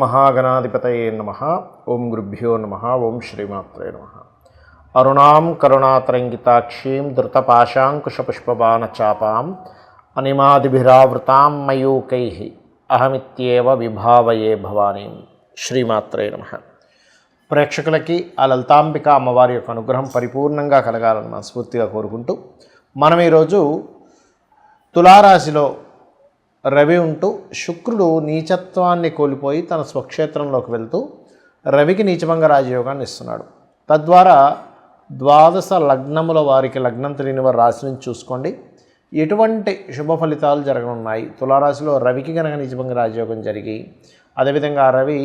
మహాగణాధిపతయే నమః. ఓం గురుభ్యో నమః. ఓం శ్రీమాత్రే నమః. అరుణాం కరుణాతరంగితాక్షీం ధృతపాశాంకుశపుష్పబాణచాపాం అనిమాదిభిరావృతాం మయూకైః అహమిత్యేవ విభావయే భవానీం. శ్రీమాత్రే నమః. ప్రేక్షకులకి ఆ లలితాంబిక అమ్మవారి యొక్క అనుగ్రహం పరిపూర్ణంగా కలగాలని మనస్ఫూర్తిగా కోరుకుంటూ మనం ఈరోజు తులారాశిలో రవి ఉంటూ శుక్రుడు నీచత్వాన్ని కోల్పోయి తన స్వక్షేత్రంలోకి వెళ్తూ రవికి నీచభంగ రాజయోగాన్ని ఇస్తున్నాడు. తద్వారా ద్వాదశ లగ్నముల వారికి లగ్నం తెలియని వారి రాశి నుంచి చూసుకోండి ఎటువంటి శుభ ఫలితాలు జరగనున్నాయి. తులారాశిలో రవికి కనుక నీచభంగ రాజయోగం జరిగి అదేవిధంగా రవి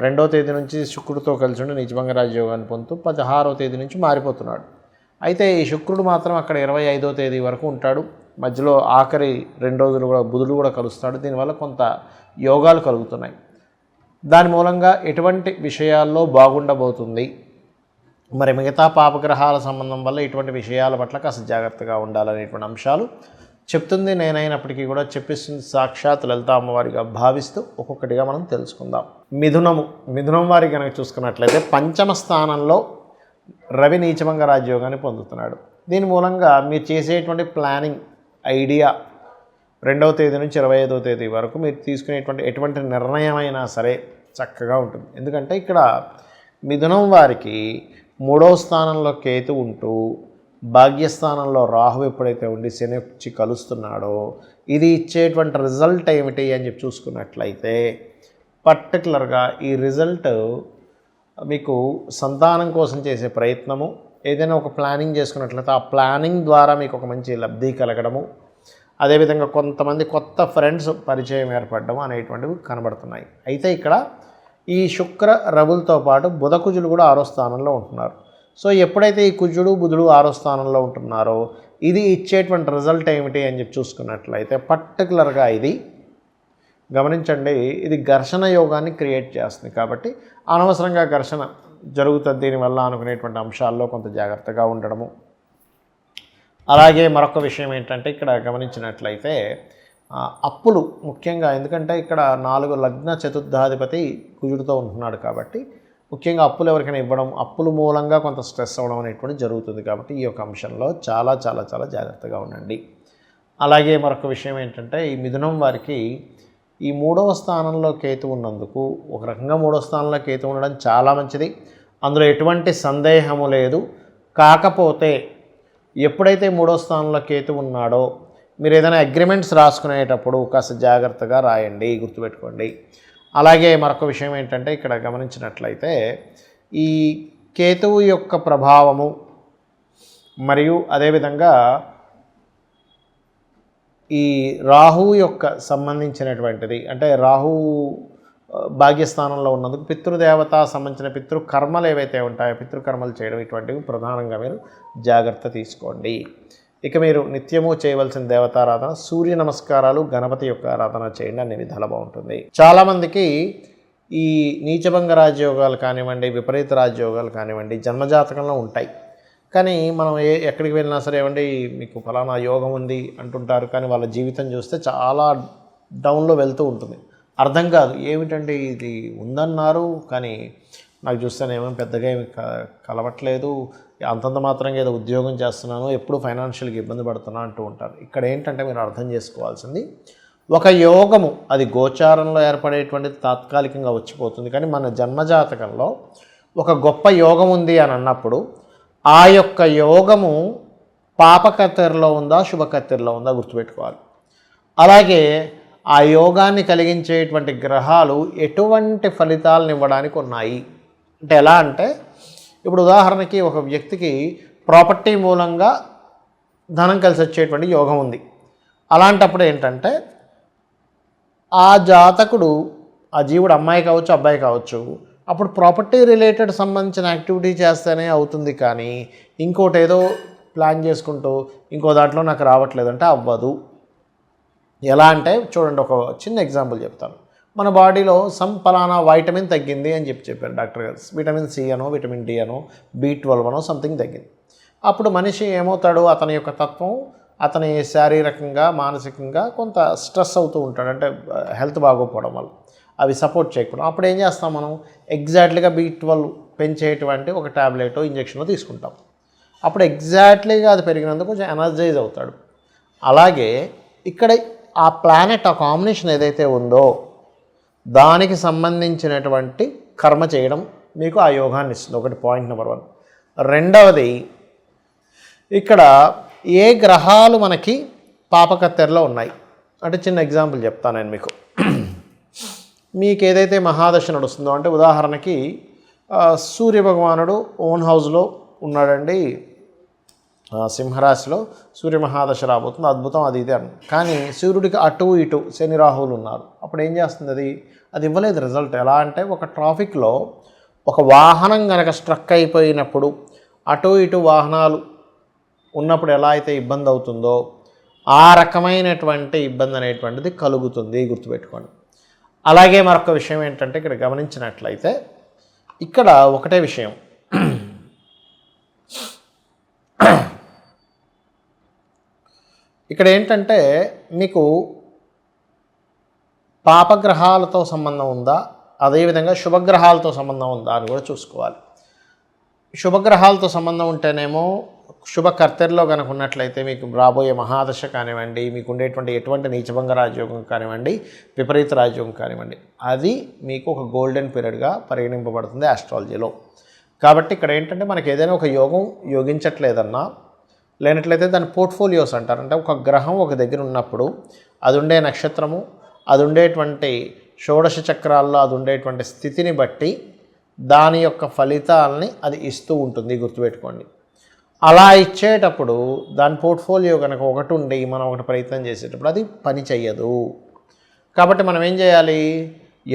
2వ తేదీ నుంచి శుక్రుడితో కలిసి ఉండి నీచభంగ రాజయోగాన్ని పొందుతూ 16వ తేదీ నుంచి మారిపోతున్నాడు. అయితే ఈ శుక్రుడు మాత్రం అక్కడ 25వ తేదీ వరకు ఉంటాడు. మధ్యలో ఆఖరి 2 రోజులు కూడా బుధుడు కూడా కలుస్తాడు. దీనివల్ల కొంత యోగాలు కలుగుతున్నాయి. దాని మూలంగా ఎటువంటి విషయాల్లో బాగుండబోతుంది, మరి మిగతా పాపగ్రహాల సంబంధం వల్ల ఇటువంటి విషయాల పట్ల కాస్త జాగ్రత్తగా ఉండాలనేటువంటి అంశాలు చెప్తుంది. నేనైనప్పటికీ కూడా చెప్పిస్తుంది సాక్షాత్ లలితా అమ్మవారిగా భావిస్తూ ఒక్కొక్కటిగా మనం తెలుసుకుందాం. మిథునం వారి కనుక చూసుకున్నట్లయితే పంచమ స్థానంలో రవి నీచభంగ రాజయోగాన్ని పొందుతున్నాడు. దీని మూలంగా మీరు చేసేటువంటి ప్లానింగ్ ఐడియా 2వ తేదీ నుంచి 25వ తేదీ వరకు మీరు తీసుకునేటువంటి ఎటువంటి నిర్ణయం అయినా సరే చక్కగా ఉంటుంది. ఎందుకంటే ఇక్కడ మిథునం వారికి 3వ స్థానంలో కేతు ఉంటూ భాగ్యస్థానంలో రాహు ఎప్పుడైతే ఉండి శని వచ్చి కలుస్తున్నాడో ఇది ఇచ్చేటువంటి రిజల్ట్ ఏమిటి అని చెప్పి చూసుకున్నట్లయితే పర్టికులర్గా ఈ రిజల్ట్ మీకు సంతానం కోసం చేసే ప్రయత్నము, ఏదైనా ఒక ప్లానింగ్ చేసుకున్నట్లయితే ఆ ప్లానింగ్ ద్వారా మీకు ఒక మంచి లబ్ధి కలగడము, అదేవిధంగా కొంతమంది కొత్త ఫ్రెండ్స్ పరిచయం ఏర్పడడం అనేటువంటివి కనబడుతున్నాయి. అయితే ఇక్కడ ఈ శుక్ర రవులతో పాటు బుధ కుజులు కూడా 6వ స్థానంలో ఉంటున్నారు. సో ఎప్పుడైతే ఈ కుజుడు బుధుడు 6వ స్థానంలో ఉంటున్నారో ఇది ఇచ్చేటువంటి రిజల్ట్ ఏమిటి అని చెప్పి చూసుకున్నట్లయితే పర్టికులర్గా ఇది గమనించండి, ఇది ఘర్షణ యోగాన్ని క్రియేట్ చేస్తుంది. కాబట్టి అనవసరంగా ఘర్షణ జరుగుతుంది దీనివల్ల అనుకునేటువంటి అంశాల్లో కొంత జాగ్రత్తగా ఉండడము. అలాగే మరొక విషయం ఏంటంటే ఇక్కడ గమనించినట్లయితే అప్పులు ముఖ్యంగా, ఎందుకంటే ఇక్కడ 4 లగ్న చతుర్థాధిపతి కుజుడితో ఉంటున్నాడు కాబట్టి ముఖ్యంగా అప్పులు ఎవరికైనా ఇవ్వడం, అప్పుల మూలంగా కొంత స్ట్రెస్ అవ్వడం అనేటువంటి జరుగుతుంది. కాబట్టి ఈ యొక్క అంశంలో చాలా చాలా చాలా జాగ్రత్తగా ఉండండి. అలాగే మరొక విషయం ఏంటంటే ఈ మిథునం వారికి ఈ 3వ స్థానంలో కేతు ఉన్నందుకు ఒక రకంగా 3వ స్థానంలో కేతు ఉండడం చాలా మంచిది, అందులో ఎటువంటి సందేహము లేదు. కాకపోతే ఎప్పుడైతే 3వ స్థానంలో కేతు ఉన్నాడో మీరు ఏదైనా అగ్రిమెంట్స్ రాసుకునేటప్పుడు కాస్త జాగ్రత్తగా రాయండి, గుర్తుపెట్టుకోండి. అలాగే మరొక విషయం ఏంటంటే ఇక్కడ గమనించినట్లయితే ఈ కేతువు యొక్క ప్రభావము మరియు అదేవిధంగా ఈ రాహు యొక్క సంబంధించినటువంటిది, అంటే రాహు భాగ్యస్థానంలో ఉన్నందుకు పితృదేవత సంబంధించిన పితృకర్మలు ఏవైతే ఉంటాయో పితృకర్మలు చేయడం ఇటువంటివి ప్రధానంగా మీరు జాగ్రత్త తీసుకోండి. ఇక మీరు నిత్యము చేయవలసిన దేవతారాధన సూర్య నమస్కారాలు, గణపతి యొక్క ఆరాధన చేయండి, అన్ని విధాలు బాగుంటుంది. చాలామందికి ఈ నీచభంగ రాజయోగాలు కానివ్వండి, విపరీత రాజయోగాలు కానివ్వండి జన్మజాతకంలో ఉంటాయి. కానీ మనం ఎక్కడికి వెళ్ళినా సరే ఏమండి మీకు ఫలానా యోగం ఉంది అంటుంటారు, కానీ వాళ్ళ జీవితం చూస్తే చాలా డౌన్లో వెళ్తూ ఉంటుంది. అర్థం కాదు ఏమిటండి ఇది ఉందన్నారు కానీ నాకు చూస్తేనేమో పెద్దగా ఏమి కలవట్లేదు, అంతంత మాత్రంగా ఏదో ఉద్యోగం చేస్తున్నాను, ఎప్పుడు ఫైనాన్షియల్గా ఇబ్బంది పడుతున్నాను అంటూ ఉంటారు. ఇక్కడ ఏంటంటే మీరు అర్థం చేసుకోవాల్సింది ఒక యోగము అది గోచారంలో ఏర్పడేటువంటిది తాత్కాలికంగా వచ్చిపోతుంది. కానీ మన జన్మజాతకంలో ఒక గొప్ప యోగం ఉంది అని అన్నప్పుడు ఆ యొక్క యోగము పాపకత్తెరలో ఉందా శుభకత్తెరలో ఉందా గుర్తుపెట్టుకోవాలి. అలాగే ఆ యోగాన్ని కలిగించేటువంటి గ్రహాలు ఎటువంటి ఫలితాలను ఇవ్వడానికి ఉన్నాయి అంటే ఎలా అంటే ఇప్పుడు ఉదాహరణకి ఒక వ్యక్తికి ప్రాపర్టీ మూలంగా ధనం కలిసి వచ్చేటువంటి యోగం ఉంది. అలాంటప్పుడు ఏంటంటే ఆ జాతకుడు ఆ జీవుడు అమ్మాయి కావచ్చు అబ్బాయి కావచ్చు అప్పుడు ప్రాపర్టీ రిలేటెడ్ సంబంధించిన యాక్టివిటీ చేస్తేనే అవుతుంది. కానీ ఇంకోటి ఏదో ప్లాన్ చేసుకుంటూ ఇంకో దాంట్లో నాకు రావట్లేదు అంటే అవ్వదు. ఎలా అంటే చూడండి, ఒక చిన్న ఎగ్జాంపుల్ చెప్తాను. మన బాడీలో పలానా వైటమిన్ తగ్గింది అని చెప్పారు డాక్టర్ గారు. విటమిన్ సి అనో విటమిన్ డి అనో B12 అనో సంథింగ్ తగ్గింది. అప్పుడు మనిషి ఏమవుతాడు, అతని యొక్క తత్వం అతని శారీరకంగా మానసికంగా కొంత స్ట్రెస్ అవుతూ ఉంటాడు, అంటే హెల్త్ బాగోకపోవడం వల్ల. అవి సపోర్ట్ చేయకుండా అప్పుడు ఏం చేస్తాం మనం ఎగ్జాక్ట్లీగా B12 పెంచేటువంటి ఒక ట్యాబ్లెట్ ఇంజెక్షన్ తీసుకుంటాం. అప్పుడు ఎగ్జాక్ట్లీగా అది పెరిగినందుకు కొంచెం ఎనర్జైజ్ అవుతాడు. అలాగే ఇక్కడ ఆ ప్లానెట్ ఆ కాంబినేషన్ ఏదైతే ఉందో దానికి సంబంధించినటువంటి కర్మ చేయడం మీకు ఆ యోగాన్ని ఇస్తుంది. ఒకటి పాయింట్ నెంబర్ 1. రెండవది, ఇక్కడ ఏ గ్రహాలు మనకి పాపకత్తెరలో ఉన్నాయి అంటే చిన్న ఎగ్జాంపుల్ చెప్తాను నేను మీకు. మీకు ఏదైతే మహాదశ నడుస్తుందో అంటే ఉదాహరణకి సూర్యభగవానుడు ఓన్ హౌస్లో ఉన్నాడండి, సింహరాశిలో సూర్య మహాదశ రాబోతుంది, అద్భుతం, అది ఇది అని. కానీ సూర్యుడికి అటు ఇటు శని రాహువులు ఉన్నారు. అప్పుడు ఏం చేస్తుంది అది ఇవ్వలేదు రిజల్ట్. ఎలా అంటే ఒక ట్రాఫిక్లో ఒక వాహనం కనుక స్ట్రక్ అయిపోయినప్పుడు అటు ఇటు వాహనాలు ఉన్నప్పుడు ఎలా అయితే ఇబ్బంది అవుతుందో ఆ రకమైనటువంటి ఇబ్బంది అనేటువంటిది కలుగుతుంది, గుర్తుపెట్టుకోండి. అలాగే మరొక విషయం ఏంటంటే ఇక్కడ గమనించినట్లయితే ఇక్కడ ఒకటే విషయం, ఇక్కడ ఏంటంటే మీకు పాపగ్రహాలతో సంబంధం ఉందా, అదేవిధంగా శుభగ్రహాలతో సంబంధం ఉందా అని కూడా చూసుకోవాలి. శుభగ్రహాలతో సంబంధం ఉంటేనేమో శుభకర్తెల్లో కనుక ఉన్నట్లయితే మీకు రాబోయే మహాదశ కానివ్వండి, మీకు ఉండేటువంటి ఎటువంటి నీచభంగ రాజయోగం కానివ్వండి, విపరీత రాజయోగం కానివ్వండి, అది మీకు ఒక గోల్డెన్ పీరియడ్గా పరిగణింపబడుతుంది ఆస్ట్రాలజీలో. కాబట్టి ఇక్కడ ఏంటంటే మనకి ఏదైనా ఒక యోగం యోగించట్లేదన్నా లేనట్లయితే దాని పోర్ట్ఫోలియోస్ అంటారు. అంటే ఒక గ్రహం ఒక దగ్గర ఉన్నప్పుడు అది ఉండే నక్షత్రము, అది ఉండేటువంటి షోడశ చక్రాల్లో అది ఉండేటువంటి స్థితిని బట్టి దాని యొక్క ఫలితాలని అది ఇస్తూ ఉంటుంది, గుర్తుపెట్టుకోండి. అలా ఇచ్చేటప్పుడు దాని పోర్ట్ఫోలియో కనుక ఒకటి ఉండి మనం ఒకటి ప్రయత్నం చేసేటప్పుడు అది పని చెయ్యదు. కాబట్టి మనం ఏం చేయాలి,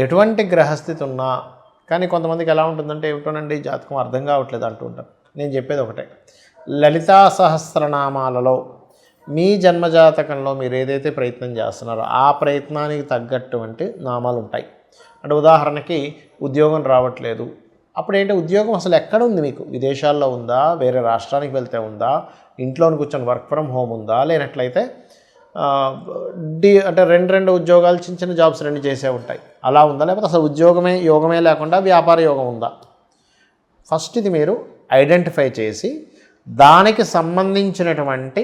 ఎటువంటి గ్రహస్థితి ఉన్నా కానీ కొంతమందికి ఎలా ఉంటుందంటే ఏమిటోనండి జాతకం అర్థం కావట్లేదు అంటూ ఉంటారు. నేను చెప్పేది ఒకటే, లలితా సహస్రనామాలలో మీ జన్మజాతకంలో మీరు ఏదైతే ప్రయత్నం చేస్తున్నారో ఆ ప్రయత్నానికి తగ్గటువంటి నామాలు ఉంటాయి. అంటే ఉదాహరణకి ఉద్యోగం రావట్లేదు, అప్పుడు ఏంటి ఉద్యోగం అసలు ఎక్కడ ఉంది మీకు, విదేశాల్లో ఉందా, వేరే రాష్ట్రానికి వెళ్తే ఉందా, ఇంట్లోని కూర్చొని వర్క్ ఫ్రమ్ హోమ్ ఉందా, లేనట్లయితే అంటే రెండు ఉద్యోగాలు చిన్న చిన్న జాబ్స్ రెండు చేసే ఉంటాయి, అలా ఉందా, లేకపోతే అసలు యోగమే లేకుండా వ్యాపార యోగం ఉందా. ఫస్ట్ ఇది మీరు ఐడెంటిఫై చేసి దానికి సంబంధించినటువంటి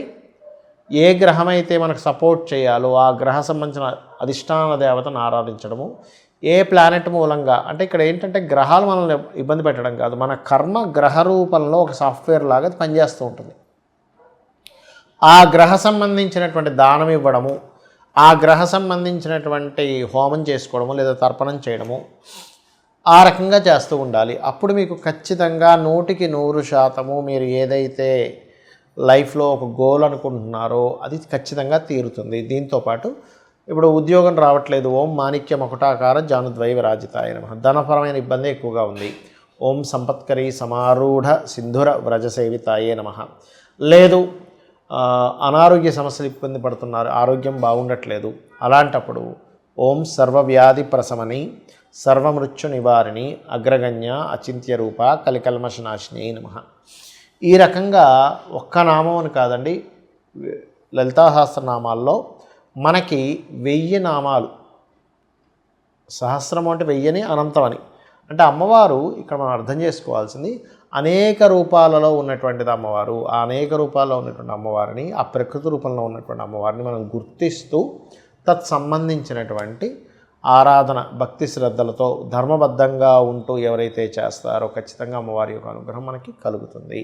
ఏ గ్రహమైతే మనకు సపోర్ట్ చేయాలో ఆ గ్రహ సంబంధించిన అధిష్టాన దేవతను ఆరాధించడము. ఏ ప్లానెట్ మూలంగా అంటే ఇక్కడ ఏంటంటే గ్రహాలు మనల్ని ఇబ్బంది పెట్టడం కాదు, మన కర్మ గ్రహ రూపంలో ఒక సాఫ్ట్వేర్ లాగా పనిచేస్తూ ఉంటుంది. ఆ గ్రహ సంబంధించినటువంటి దానం ఇవ్వడము, ఆ గ్రహ సంబంధించినటువంటి హోమం చేసుకోవడము లేదా తర్పణం చేయడము, ఆ రకంగా చేస్తూ ఉండాలి. అప్పుడు మీకు ఖచ్చితంగా 100% మీరు ఏదైతే లైఫ్లో ఒక గోల్ అనుకుంటున్నారో అది ఖచ్చితంగా తీరుతుంది. దీంతోపాటు ఇప్పుడు ఉద్యోగం రావట్లేదు, ఓం మాణిక్య మకుటాకార జానుద్వై విరాజితాయ నమః. ధనపరమైన ఇబ్బంది ఎక్కువగా ఉంది, ఓం సంపత్కరీ సమారూఢ సింధుర వ్రజసేవితాయే నమః. లేదు అనారోగ్య సమస్యలు ఇబ్బంది పడుతున్నారు, ఆరోగ్యం బాగుండట్లేదు, అలాంటప్పుడు ఓం సర్వవ్యాధి ప్రశమని సర్వమృత్యు నివారిణి అగ్రగణ్య అచింత్య రూప కలికల్మషనాశిని నమః. ఈ రకంగా ఒక్క నామం అని కాదండి, లలితా సహస్రనామాల్లో మనకి 1000 నామాలు, సహస్రం అంటే 1000 అనంతం అని. అంటే అమ్మవారు ఇక్కడ మనం అర్థం చేసుకోవాల్సింది అనేక రూపాలలో ఉన్నటువంటిది అమ్మవారు. ఆ అనేక రూపాల్లో ఉన్నటువంటి అమ్మవారిని, ఆ ప్రకృతి రూపంలో ఉన్నటువంటి అమ్మవారిని మనం గుర్తిస్తూ తత్సంబంధించినటువంటి ఆరాధన భక్తి శ్రద్ధలతో ధర్మబద్ధంగా ఉంటూ ఎవరైతే చేస్తారో ఖచ్చితంగా అమ్మవారి యొక్క అనుగ్రహం మనకి కలుగుతుంది.